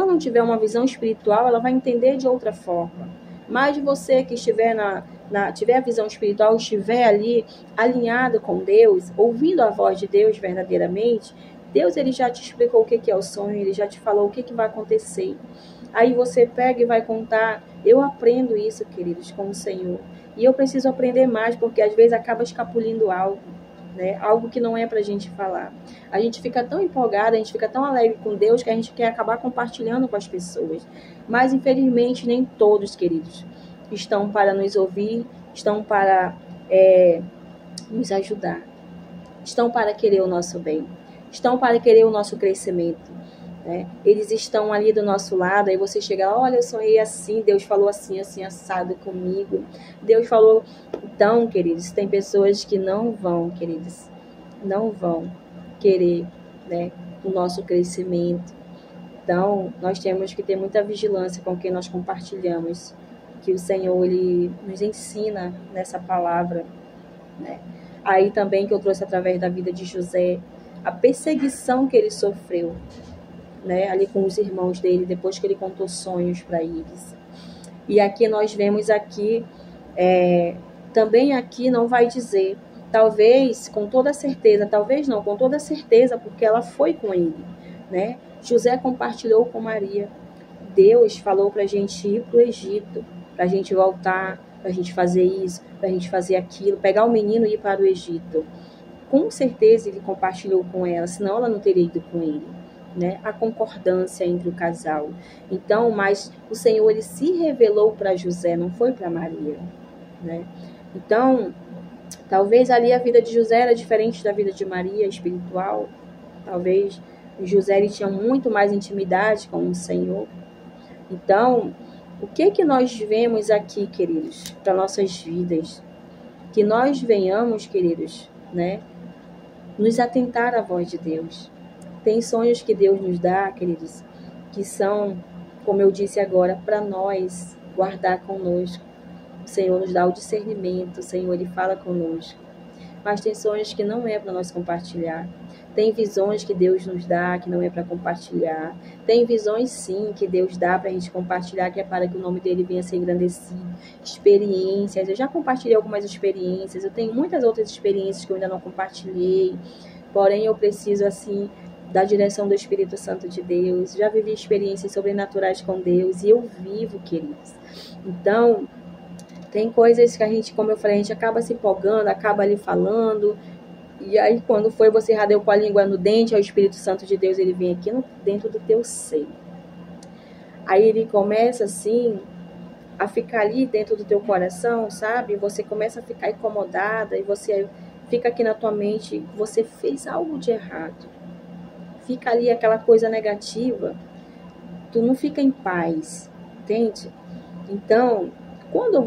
não tiver uma visão espiritual, ela vai entender de outra forma. Mas você que estiver tiver a visão espiritual, estiver ali alinhado com Deus, ouvindo a voz de Deus verdadeiramente, Deus ele já te explicou o que é o sonho, ele já te falou o que vai acontecer. Aí você pega e vai contar. Eu aprendo isso, queridos, com o Senhor. E eu preciso aprender mais, porque às vezes acaba escapulindo algo, né? Algo que não é pra gente falar. A gente fica tão empolgada, a gente fica tão alegre com Deus que a gente quer acabar compartilhando com as pessoas. Mas, infelizmente, nem todos, queridos, estão para nos ouvir, estão para nos ajudar, estão para querer o nosso bem, estão para querer o nosso crescimento. Né? Eles estão ali do nosso lado, aí você chega, olha, eu sonhei assim, Deus falou assim, assim, assado comigo. Deus falou. Então, queridos, tem pessoas que não vão, queridos, não vão querer, né, o nosso crescimento. Então, nós temos que ter muita vigilância com quem nós compartilhamos, que o Senhor, ele nos ensina nessa palavra, né? Aí também que eu trouxe através da vida de José, a perseguição que ele sofreu, né, ali com os irmãos dele, depois que ele contou sonhos para eles. E aqui nós vemos aqui, também aqui não vai dizer, talvez com toda certeza, talvez não, com toda certeza, porque ela foi com ele, né? José compartilhou com Maria. Deus falou para a gente ir para o Egito, para a gente voltar, para a gente fazer isso, para a gente fazer aquilo, pegar o menino e ir para o Egito. Com certeza ele compartilhou com ela, senão ela não teria ido com ele. Né, a concordância entre o casal. Então, mas o Senhor ele se revelou para José, não foi para Maria, né? Então, talvez ali a vida de José era diferente da vida de Maria, espiritual. Talvez José ele tinha muito mais intimidade com o Senhor. Então, o que nós vemos aqui, queridos, para nossas vidas? Que nós venhamos, queridos, né, nos atentar à voz de Deus. Tem sonhos que Deus nos dá, queridos, que são, como eu disse agora, para nós guardar conosco. O Senhor nos dá o discernimento, o Senhor ele fala conosco. Mas tem sonhos que não é para nós compartilhar. Tem visões que Deus nos dá que não é para compartilhar. Tem visões sim que Deus dá para a gente compartilhar, que é para que o nome dele venha a ser engrandecido. Experiências, eu já compartilhei algumas experiências, eu tenho muitas outras experiências que eu ainda não compartilhei. Porém, eu preciso, assim, da direção do Espírito Santo de Deus. Já vivi experiências sobrenaturais com Deus e eu vivo, queridos. Então, tem coisas que a gente, como eu falei, a gente acaba se empolgando, acaba ali falando, e aí quando foi, você já deu com a língua no dente, aí o Espírito Santo de Deus, ele vem aqui dentro do teu seio. Aí ele começa assim a ficar ali dentro do teu coração, sabe? Você começa a ficar incomodada e você fica aqui na tua mente, você fez algo de errado. Fica ali aquela coisa negativa, tu não fica em paz, entende? Então, quando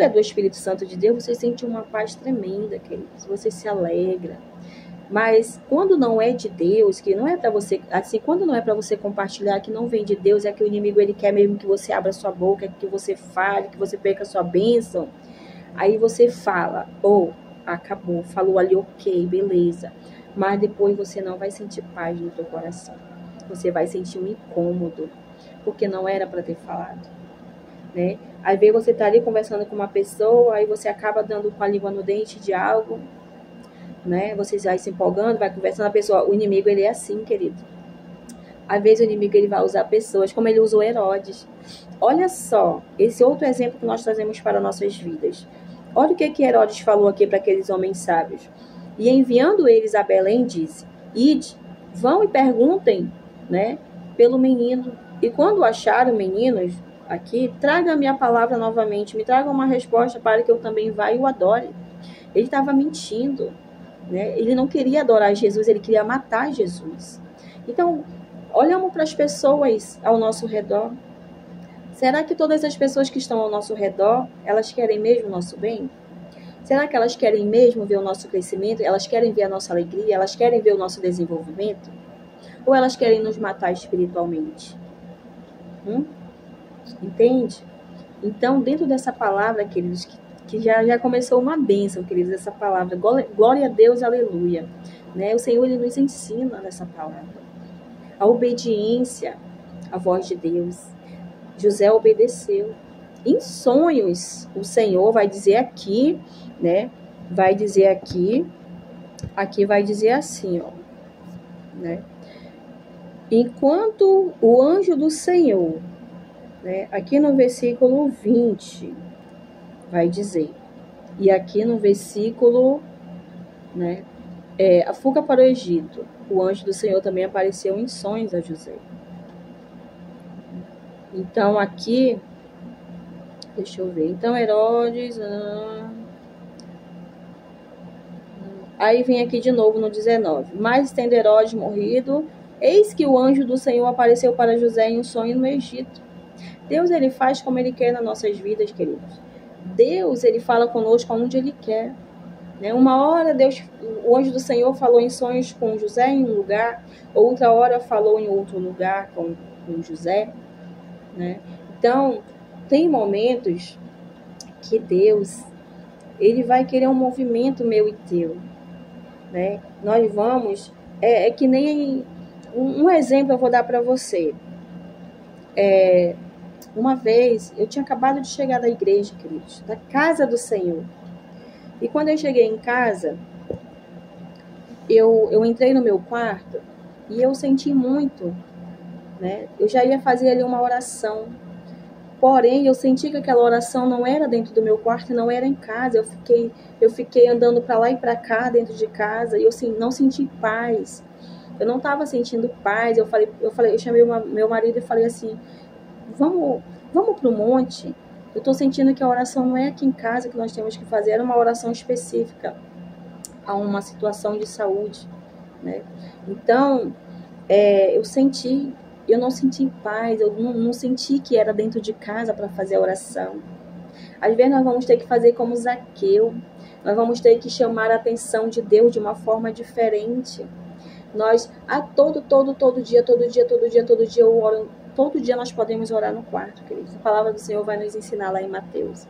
é do Espírito Santo de Deus, você sente uma paz tremenda, queridos, você se alegra. Mas quando não é de Deus, que não é para você, assim, quando não é para você compartilhar, que não vem de Deus, é que o inimigo ele quer mesmo que você abra sua boca, que você fale, que você perca a sua bênção. Aí você fala, acabou, falou ali, ok, beleza. Mas depois você não vai sentir paz no teu coração. Você vai sentir um incômodo, porque não era para ter falado, né? Às vezes você tá ali conversando com uma pessoa, aí você acaba dando com a língua no dente de algo, né? Você vai se empolgando, vai conversando, a pessoa, o inimigo ele é assim, querido. Às vezes o inimigo ele vai usar pessoas, como ele usou Herodes. Olha só, esse outro exemplo que nós trazemos para nossas vidas. Olha o que Herodes falou aqui para aqueles homens sábios. E enviando eles a Belém, disse, ide, vão e perguntem, né, pelo menino. E quando acharem meninos aqui, traga-me a palavra novamente, me traga uma resposta para que eu também vá e o adore. Ele estava mentindo, né? Ele não queria adorar Jesus, ele queria matar Jesus. Então, olhamos para as pessoas ao nosso redor. Será que todas as pessoas que estão ao nosso redor, elas querem mesmo o nosso bem? Será que elas querem mesmo ver o nosso crescimento? Elas querem ver a nossa alegria? Elas querem ver o nosso desenvolvimento? Ou elas querem nos matar espiritualmente? Entende? Então, dentro dessa palavra, queridos, que já começou uma bênção, queridos, essa palavra, glória a Deus, aleluia, né? O Senhor, ele nos ensina nessa palavra. A obediência à voz de Deus. José obedeceu. Em sonhos, o Senhor vai dizer aqui, né? Vai dizer aqui vai dizer assim, ó, né? Enquanto o anjo do Senhor, né? Aqui no versículo 20, vai dizer. E aqui no versículo, né? A fuga para o Egito. O anjo do Senhor também apareceu em sonhos a José. Então aqui, deixa eu ver. Então Herodes... Aí vem aqui de novo no 19. Mas tendo Herodes morrido, eis que o anjo do Senhor apareceu para José em um sonho no Egito. Deus, ele faz como ele quer nas nossas vidas, queridos. Deus, ele fala conosco onde ele quer. Né? Uma hora o anjo do Senhor falou em sonhos com José em um lugar, outra hora falou em outro lugar com José. Né? Então, tem momentos que Deus, ele vai querer um movimento meu e teu. Né? Nós vamos, que nem um exemplo eu vou dar para você. Uma vez, eu tinha acabado de chegar da igreja, queridos, da casa do Senhor. E quando eu cheguei em casa, eu entrei no meu quarto e eu senti muito, né? Eu já ia fazer ali uma oração. Porém, eu senti que aquela oração não era dentro do meu quarto, não era em casa. Eu fiquei andando para lá e para cá dentro de casa e eu não senti paz. Eu não estava sentindo paz. Eu chamei meu marido e falei assim: vamos para o monte. Eu estou sentindo que a oração não é aqui em casa que nós temos que fazer, era uma oração específica a uma situação de saúde, né? Então, eu não senti paz, eu não senti que era dentro de casa para fazer a oração. Às vezes nós vamos ter que fazer como Zaqueu, nós vamos ter que chamar a atenção de Deus de uma forma diferente. Nós, todo dia eu oro, todo dia nós podemos orar no quarto, queridos. A palavra do Senhor vai nos ensinar lá em Mateus.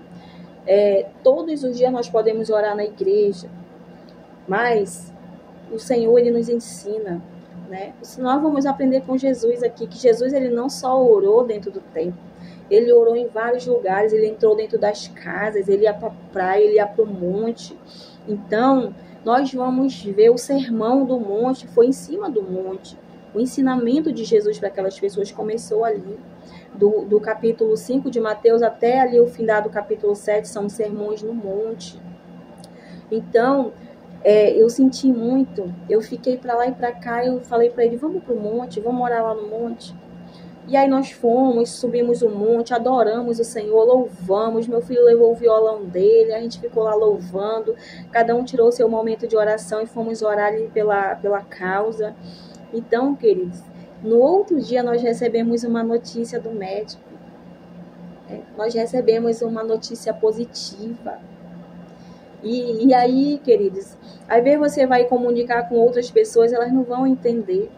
Todos os dias nós podemos orar na igreja, mas o Senhor, ele nos ensina, né? Nós vamos aprender com Jesus aqui, que Jesus, ele não só orou dentro do templo, ele orou em vários lugares, ele entrou dentro das casas, ele ia para a praia, ele ia para o monte. Então, nós vamos ver o sermão do monte, foi em cima do monte. O ensinamento de Jesus para aquelas pessoas começou ali. Do capítulo 5 de Mateus até ali o fim do capítulo 7, são sermões no monte. Então, eu senti muito, eu fiquei para lá e para cá, eu falei para ele, vamos para o monte, vamos orar lá no monte. E aí nós fomos, subimos o monte, adoramos o Senhor, louvamos, meu filho levou o violão dele, a gente ficou lá louvando, cada um tirou seu momento de oração e fomos orar ali pela causa. Então, queridos, no outro dia nós recebemos uma notícia do médico, nós recebemos uma notícia positiva. E aí, queridos, às vezes você vai comunicar com outras pessoas, elas não vão entender.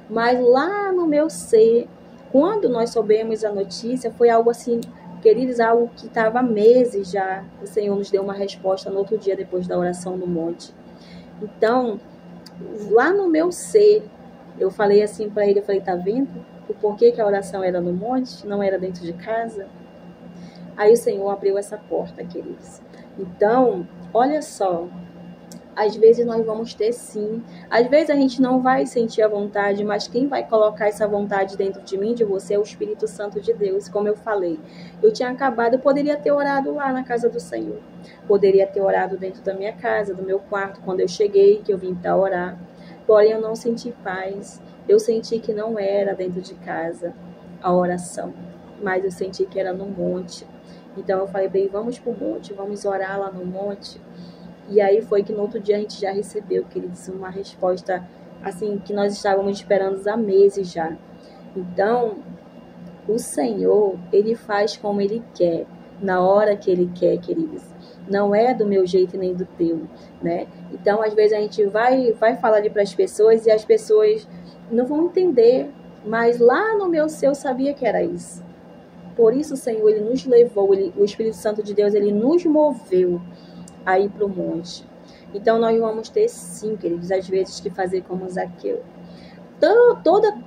Mas lá no meu ser, quando nós soubemos a notícia, foi algo assim, queridos, algo que estava há meses já. O Senhor nos deu uma resposta no outro dia, depois da oração no monte. Então, lá no meu ser, eu falei assim para ele, eu falei, tá vendo o porquê que a oração era no monte, não era dentro de casa? Aí o Senhor abriu essa porta, queridos. Então, olha só, às vezes nós vamos ter sim, às vezes a gente não vai sentir a vontade, mas quem vai colocar essa vontade dentro de mim, de você, é o Espírito Santo de Deus. Como eu falei, eu tinha acabado, eu poderia ter orado lá na casa do Senhor, poderia ter orado dentro da minha casa, do meu quarto, quando eu cheguei, que eu vim para orar, porém eu não senti paz, eu senti que não era dentro de casa a oração, mas eu senti que era no monte. Então eu falei, bem, vamos para o monte, vamos orar lá no monte. E aí foi que no outro dia a gente já recebeu, queridos, uma resposta assim que nós estávamos esperando há meses já. Então, o Senhor, ele faz como ele quer, na hora que ele quer, queridos. Não é do meu jeito nem do teu, né? Então, às vezes a gente vai falar ali para as pessoas e as pessoas não vão entender, mas lá no meu ser eu sabia que era isso. Por isso o Senhor, ele nos levou, o Espírito Santo de Deus, ele nos moveu a ir para o monte. Então nós vamos ter sim, queridos, às vezes que fazer como Zaqueu.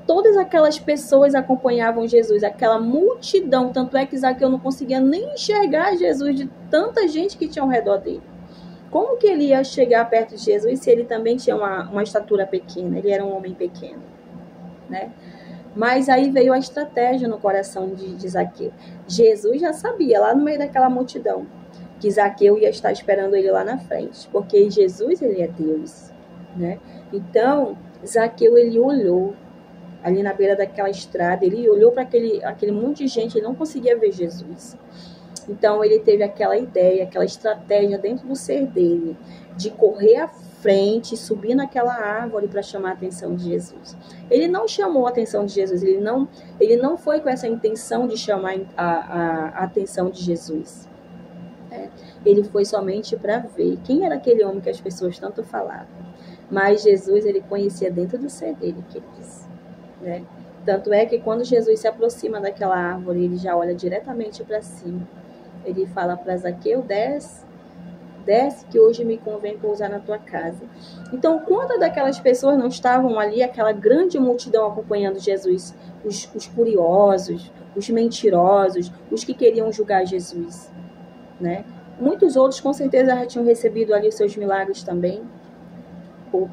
Todas aquelas pessoas acompanhavam Jesus, aquela multidão, tanto é que Zaqueu não conseguia nem enxergar Jesus de tanta gente que tinha ao redor dele. Como que ele ia chegar perto de Jesus se ele também tinha uma estatura pequena, ele era um homem pequeno, né? Mas aí veio a estratégia no coração de Zaqueu. Jesus já sabia, lá no meio daquela multidão, que Zaqueu ia estar esperando ele lá na frente, porque Jesus, ele é Deus, né? Então, Zaqueu, ele olhou ali na beira daquela estrada, ele olhou para aquele monte de gente, ele não conseguia ver Jesus. Então, ele teve aquela ideia, aquela estratégia dentro do ser dele, de correr à frente, subir naquela árvore para chamar a atenção de Jesus. Ele não chamou a atenção de Jesus, ele não foi com essa intenção de chamar a atenção de Jesus. Ele foi somente para ver quem era aquele homem que as pessoas tanto falavam. Mas Jesus, ele conhecia dentro do ser dele, queridos, né? Tanto é que quando Jesus se aproxima daquela árvore, ele já olha diretamente para cima. Ele fala para Zaqueu, desce que hoje me convém pousar na tua casa. Então, quantas daquelas pessoas não estavam ali, aquela grande multidão acompanhando Jesus? Os curiosos, os mentirosos, os que queriam julgar Jesus, né? Muitos outros, com certeza, já tinham recebido ali os seus milagres também,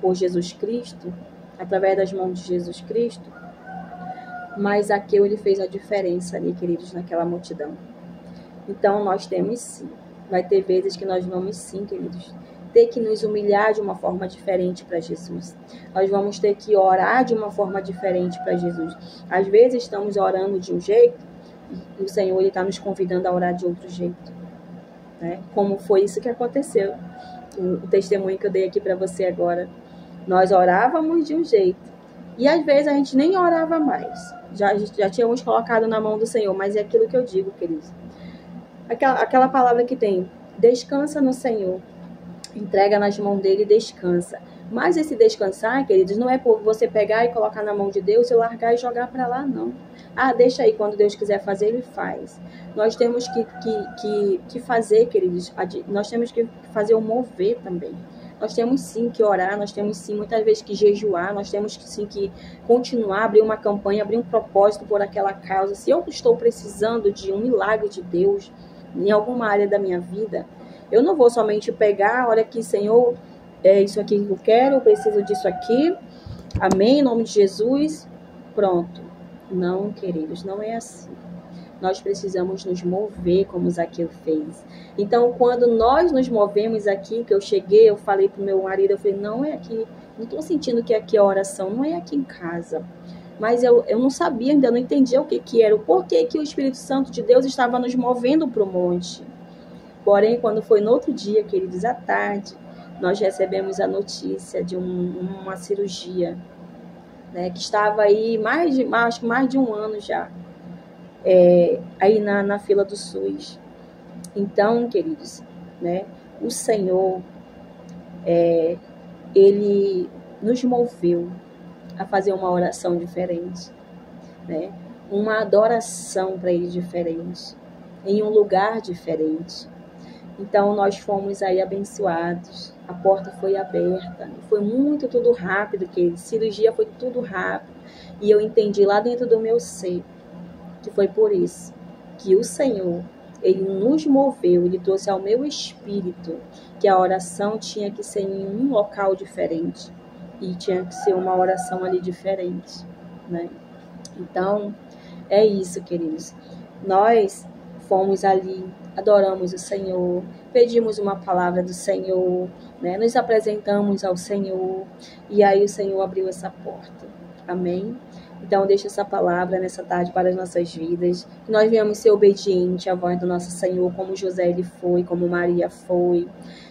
por Jesus Cristo, através das mãos de Jesus Cristo. Mas Zaqueu, ele fez a diferença ali, queridos, naquela multidão. Então, nós temos sim. Vai ter vezes que nós vamos sim, queridos, ter que nos humilhar de uma forma diferente para Jesus. Nós vamos ter que orar de uma forma diferente para Jesus. Às vezes estamos orando de um jeito e o Senhor está nos convidando a orar de outro jeito, né? Como foi isso que aconteceu. O testemunho que eu dei aqui para você agora. Nós orávamos de um jeito e às vezes a gente nem orava mais. Já tínhamos colocado na mão do Senhor, mas é aquilo que eu digo, queridos. Aquela palavra que tem, descansa no Senhor, entrega nas mãos dele e descansa. Mas esse descansar, queridos, não é por você pegar e colocar na mão de Deus e largar e jogar para lá, não. Ah, deixa aí, quando Deus quiser fazer, ele faz. Nós temos que fazer, queridos, nós temos que fazer o mover também. Nós temos sim que orar, nós temos sim muitas vezes que jejuar, nós temos sim que continuar, abrir uma campanha, abrir um propósito por aquela causa. Se eu estou precisando de um milagre de Deus em alguma área da minha vida, eu não vou somente pegar, olha aqui, Senhor, é isso aqui que eu quero, eu preciso disso aqui, amém, em nome de Jesus, pronto. Não, queridos, não é assim. Nós precisamos nos mover como Zaqueu fez. Então, quando nós nos movemos aqui, que eu cheguei, eu falei pro meu marido, eu falei, não é aqui, não estou sentindo que aqui é oração, não é aqui em casa. Mas eu não sabia, ainda não entendia o que era, o porquê que o Espírito Santo de Deus estava nos movendo para o monte. Porém, quando foi no outro dia, queridos, à tarde, nós recebemos a notícia de uma cirurgia, né, que estava aí acho que mais de um ano já, aí na fila do SUS. Então, queridos, né, o Senhor, ele nos moveu a fazer uma oração diferente, né, uma adoração para ele diferente, em um lugar diferente. Então, nós fomos aí abençoados, a porta foi aberta, foi muito tudo rápido, que cirurgia foi tudo rápido, e eu entendi lá dentro do meu ser, que foi por isso, que o Senhor, ele nos moveu, ele trouxe ao meu espírito, que a oração tinha que ser em um local diferente, e tinha que ser uma oração ali diferente, né? Então, é isso, queridos, nós fomos ali, adoramos o Senhor, pedimos uma palavra do Senhor, né? Nos apresentamos ao Senhor, e aí o Senhor abriu essa porta, amém? Então, deixa essa palavra nessa tarde para as nossas vidas, que nós venhamos ser obedientes à voz do nosso Senhor, como José ele foi, como Maria foi,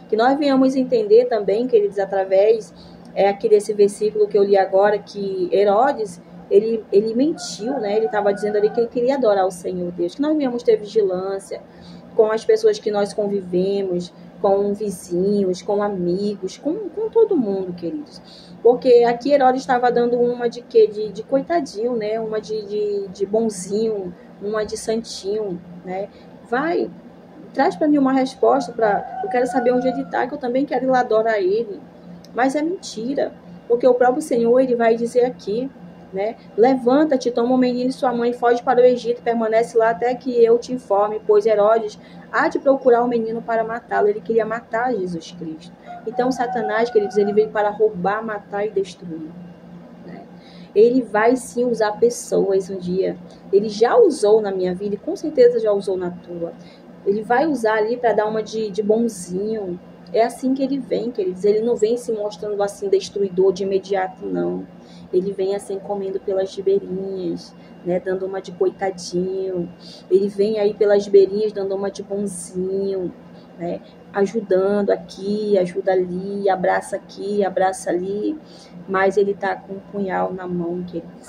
que nós venhamos entender também, queridos, através aqui desse versículo que eu li agora, que Herodes, ele mentiu, né? Ele estava dizendo ali que ele queria adorar o Senhor Deus, que nós venhamos ter vigilância com as pessoas que nós convivemos, com vizinhos, com amigos, com todo mundo, queridos. Porque aqui Herodes estava dando uma de quê? De coitadinho, né? Uma de bonzinho, uma de santinho, né? Vai traz para mim uma resposta, eu quero saber onde ele está, que eu também quero ir lá adorar ele. Mas é mentira, porque o próprio Senhor, ele vai dizer aqui, né? Levanta-te, toma o menino e sua mãe, foge para o Egito, permanece lá até que eu te informe, pois Herodes há de procurar o menino para matá-lo. Ele queria matar Jesus Cristo. Então Satanás, queridos, ele veio para roubar, matar e destruir. Ele vai sim usar pessoas um dia. Ele já usou na minha vida e com certeza já usou na tua. Ele vai usar ali para dar uma de bonzinho. É assim que ele vem, queridos. Ele não vem se mostrando assim destruidor de imediato, não. Ele vem assim comendo pelas beirinhas, né, dando uma de coitadinho. Ele vem aí pelas beirinhas dando uma de bonzinho, né, ajudando aqui, ajuda ali, abraça aqui, abraça ali. Mas ele está com um punhal na mão, queridos.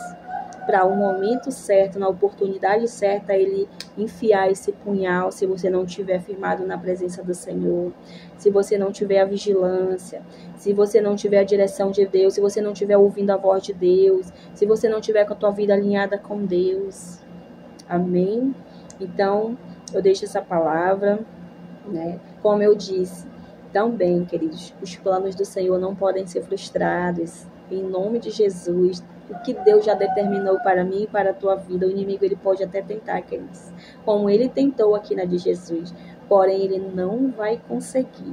Para o momento certo, na oportunidade certa, ele enfiar esse punhal, se você não estiver firmado na presença do Senhor, se você não tiver a vigilância, se você não tiver a direção de Deus, se você não estiver ouvindo a voz de Deus, se você não tiver com a tua vida alinhada com Deus. Amém? Então, eu deixo essa palavra, né? Como eu disse, também, queridos, os planos do Senhor não podem ser frustrados. Em nome de Jesus, o que Deus já determinou para mim e para a tua vida, o inimigo ele pode até tentar, queridos, como ele tentou aqui na de Jesus, porém ele não vai conseguir.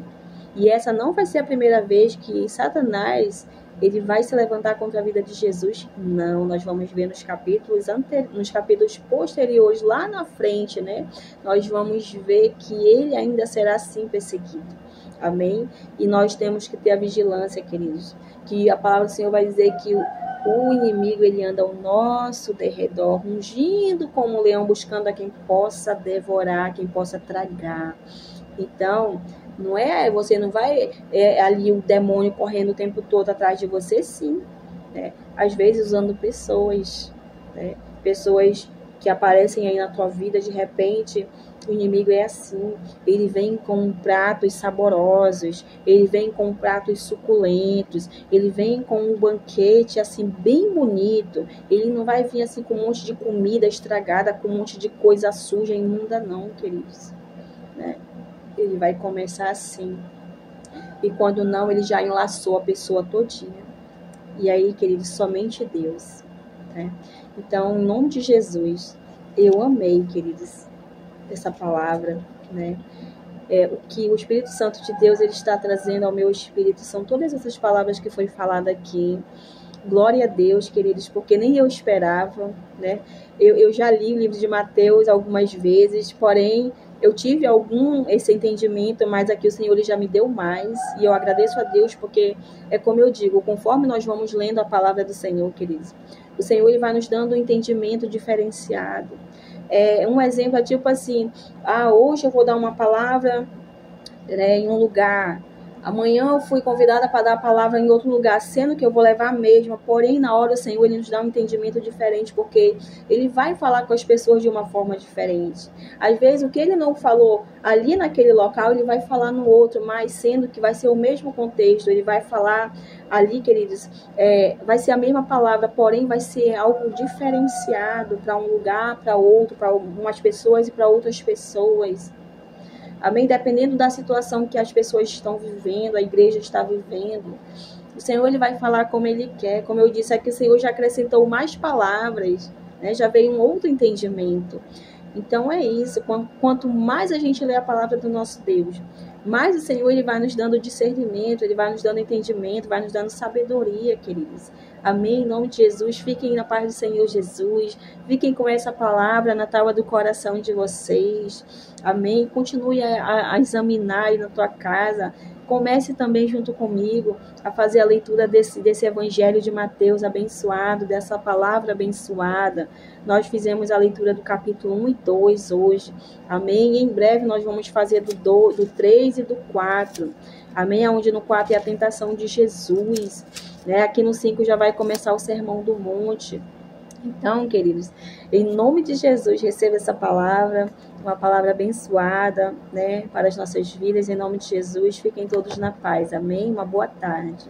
E essa não vai ser a primeira vez que Satanás ele vai se levantar contra a vida de Jesus. Não, nós vamos ver nos capítulos posteriores, lá na frente, né? Nós vamos ver que ele ainda será assim perseguido. Amém? E nós temos que ter a vigilância, queridos. Que a palavra do Senhor vai dizer que o inimigo, ele anda ao nosso derredor, rugindo como um leão, buscando a quem possa devorar, quem possa tragar. Então, não é, você não vai ali o demônio correndo o tempo todo atrás de você, sim. Né? Às vezes usando pessoas, né? Pessoas que aparecem aí na tua vida, de repente, o inimigo é assim, ele vem com pratos saborosos, ele vem com pratos suculentos, ele vem com um banquete assim bem bonito, ele não vai vir assim com um monte de comida estragada, com um monte de coisa suja, imunda não, queridos, né? Ele vai começar assim, e quando não, ele já enlaçou a pessoa todinha, e aí, queridos, somente Deus, né? Então, em nome de Jesus, eu amei, queridos, essa palavra, né? O que o Espírito Santo de Deus ele está trazendo ao meu espírito são todas essas palavras que foi falada aqui. Glória a Deus, queridos, porque nem eu esperava, né? Eu já li o livro de Mateus algumas vezes, porém eu tive esse entendimento, mas aqui o Senhor ele já me deu mais, e eu agradeço a Deus, porque é como eu digo, conforme nós vamos lendo a palavra do Senhor, queridos, o Senhor ele vai nos dando um entendimento diferenciado. Um exemplo é tipo assim, hoje eu vou dar uma palavra, né, em um lugar, amanhã eu fui convidada para dar a palavra em outro lugar, sendo que eu vou levar a mesma, porém na hora o Senhor ele nos dá um entendimento diferente, porque ele vai falar com as pessoas de uma forma diferente. Às vezes o que ele não falou ali naquele local, ele vai falar no outro, mas sendo que vai ser o mesmo contexto, ele vai falar ali, queridos, vai ser a mesma palavra, porém vai ser algo diferenciado para um lugar, para outro, para umas pessoas e para outras pessoas. Amém? Dependendo da situação que as pessoas estão vivendo, a igreja está vivendo, o Senhor ele vai falar como ele quer. Como eu disse aqui, o Senhor já acrescentou mais palavras, né? Já veio um outro entendimento. Então é isso, quanto mais a gente lê a palavra do nosso Deus, mais o Senhor ele vai nos dando discernimento, ele vai nos dando entendimento, vai nos dando sabedoria, queridos. Amém? Em nome de Jesus, fiquem na paz do Senhor Jesus, fiquem com essa palavra na tábua do coração de vocês. Amém? Continue a examinar aí na tua casa. Comece também junto comigo a fazer a leitura desse evangelho de Mateus abençoado, dessa palavra abençoada. Nós fizemos a leitura do capítulo 1 e 2 hoje. Amém? E em breve nós vamos fazer do 3 e do 4. Amém? Onde no 4 é a tentação de Jesus. Né? Aqui no 5 já vai começar o Sermão do Monte. Então, queridos, em nome de Jesus, receba essa palavra, uma palavra abençoada, né, para as nossas vidas. Em nome de Jesus, fiquem todos na paz. Amém? Uma boa tarde.